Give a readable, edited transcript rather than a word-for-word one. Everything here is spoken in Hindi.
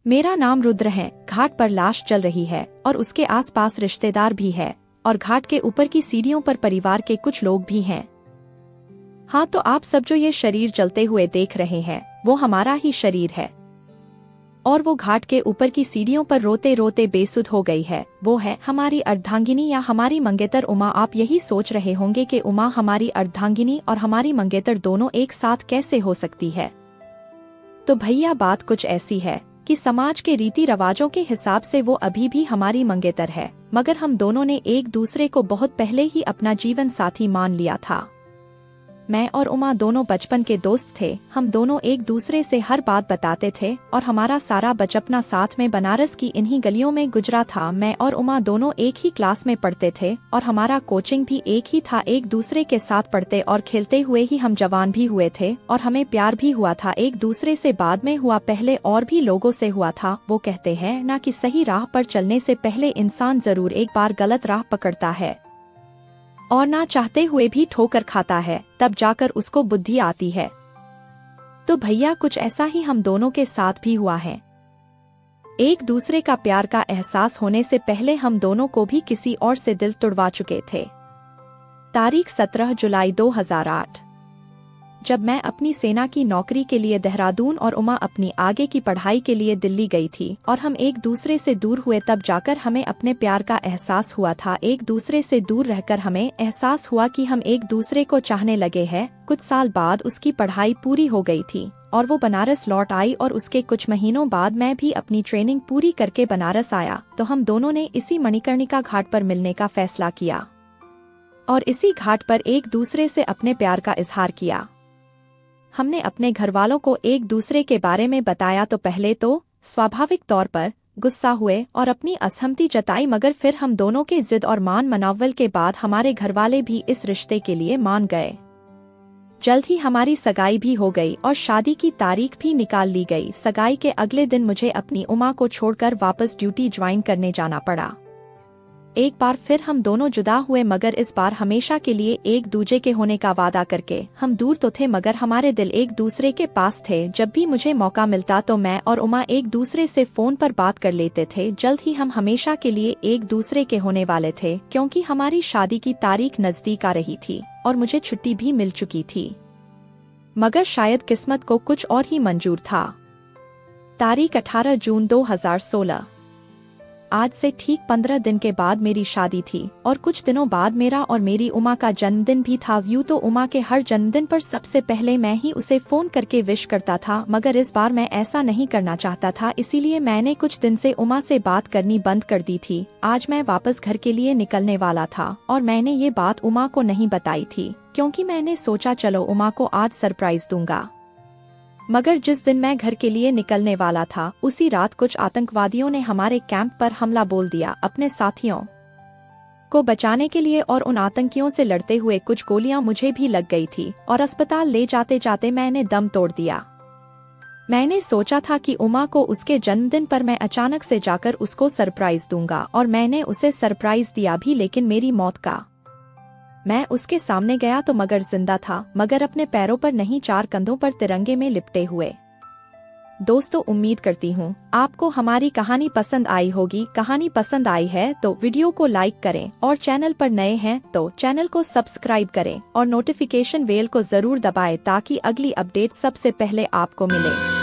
मेरा नाम रुद्र है। घाट पर लाश चल रही है और उसके आसपास रिश्तेदार भी है और घाट के ऊपर की सीढ़ियों पर परिवार के कुछ लोग भी हैं। हाँ, तो आप सब जो ये शरीर जलते हुए देख रहे हैं वो हमारा ही शरीर है और वो घाट के ऊपर की सीढ़ियों पर रोते रोते बेसुध हो गई है। वो है हमारी अर्धांगिनी या हमारी मंगेतर उमा। आप यही सोच रहे होंगे कि उमा हमारी अर्धांगिनी और हमारी मंगेतर दोनों एक साथ कैसे हो सकती है। तो भैया बात कुछ ऐसी है कि समाज के रीति रिवाजों के हिसाब से वो अभी भी हमारी मंगेतर है, मगर हम दोनों ने एक दूसरे को बहुत पहले ही अपना जीवन साथी मान लिया था। मैं और उमा दोनों बचपन के दोस्त थे। हम दोनों एक दूसरे से हर बात बताते थे और हमारा सारा बचपना साथ में बनारस की इन्हीं गलियों में गुजरा था। मैं और उमा दोनों एक ही क्लास में पढ़ते थे और हमारा कोचिंग भी एक ही था। एक दूसरे के साथ पढ़ते और खेलते हुए ही हम जवान भी हुए थे और हमें प्यार भी हुआ था एक दूसरे से। बाद में हुआ, पहले और भी लोगों से हुआ था। वो कहते हैं ना कि सही राह पर चलने से पहले इंसान जरूर एक बार गलत राह पकड़ता है और ना चाहते हुए भी ठोकर खाता है, तब जाकर उसको बुद्धि आती है। तो भैया कुछ ऐसा ही हम दोनों के साथ भी हुआ है। एक दूसरे का प्यार का एहसास होने से पहले हम दोनों को भी किसी और से दिल तुड़वा चुके थे। तारीख 17 जुलाई 2008। जब मैं अपनी सेना की नौकरी के लिए देहरादून और उमा अपनी आगे की पढ़ाई के लिए दिल्ली गई थी और हम एक दूसरे से दूर हुए, तब जाकर हमें अपने प्यार का एहसास हुआ था। एक दूसरे से दूर रहकर हमें एहसास हुआ कि हम एक दूसरे को चाहने लगे हैं। कुछ साल बाद उसकी पढ़ाई पूरी हो गई थी और वो बनारस लौट आई और उसके कुछ महीनों बाद मैं भी अपनी ट्रेनिंग पूरी करके बनारस आया। तो हम दोनों ने इसी मणिकर्णिका घाट पर मिलने का फैसला किया और इसी घाट पर एक दूसरे से अपने प्यार का इजहार किया। हमने अपने घर वालों को एक दूसरे के बारे में बताया तो पहले तो स्वाभाविक तौर पर गुस्सा हुए और अपनी असहमति जताई, मगर फिर हम दोनों के जिद और मान मनावल के बाद हमारे घरवाले भी इस रिश्ते के लिए मान गए। जल्द ही हमारी सगाई भी हो गई और शादी की तारीख भी निकाल ली गई। सगाई के अगले दिन मुझे अपनी उमा को छोड़कर वापस ड्यूटी ज्वाइन करने जाना पड़ा। एक बार फिर हम दोनों जुदा हुए, मगर इस बार हमेशा के लिए एक दूजे के होने का वादा करके। हम दूर तो थे मगर हमारे दिल एक दूसरे के पास थे। जब भी मुझे मौका मिलता तो मैं और उमा एक दूसरे से फोन पर बात कर लेते थे। जल्द ही हम हमेशा के लिए एक दूसरे के होने वाले थे, क्योंकि हमारी शादी की तारीख नजदीक आ रही थी और मुझे छुट्टी भी मिल चुकी थी। मगर शायद किस्मत को कुछ और ही मंजूर था। तारीख 18 जून 2016। आज से ठीक 15 दिन के बाद मेरी शादी थी और कुछ दिनों बाद मेरा और मेरी उमा का जन्मदिन भी था। यूँ तो उमा के हर जन्मदिन पर सबसे पहले मैं ही उसे फोन करके विश करता था, मगर इस बार मैं ऐसा नहीं करना चाहता था, इसीलिए मैंने कुछ दिन से उमा से बात करनी बंद कर दी थी। आज मैं वापस घर के लिए निकलने वाला था और मैंने ये बात उमा को नहीं बताई थी, क्योंकि मैंने सोचा चलो उमा को आज सरप्राइज दूंगा। मगर जिस दिन मैं घर के लिए निकलने वाला था उसी रात कुछ आतंकवादियों ने हमारे कैंप पर हमला बोल दिया। अपने साथियों को बचाने के लिए और उन आतंकियों से लड़ते हुए कुछ गोलियां मुझे भी लग गई थी और अस्पताल ले जाते जाते मैंने दम तोड़ दिया। मैंने सोचा था कि उमा को उसके जन्मदिन पर मैं अचानक से जाकर उसको सरप्राइज दूंगा और मैंने उसे सरप्राइज दिया भी, लेकिन मेरी मौत का मैं उसके सामने गया तो मगर जिंदा था, मगर अपने पैरों पर नहीं, 4 कंधों पर तिरंगे में लिपटे हुए। दोस्तों, उम्मीद करती हूँ आपको हमारी कहानी पसंद आई होगी। कहानी पसंद आई है तो वीडियो को लाइक करें और चैनल पर नए हैं तो चैनल को सब्सक्राइब करें और नोटिफिकेशन बेल को जरूर दबाएं ताकि अगली अपडेट सबसे पहले आपको मिले।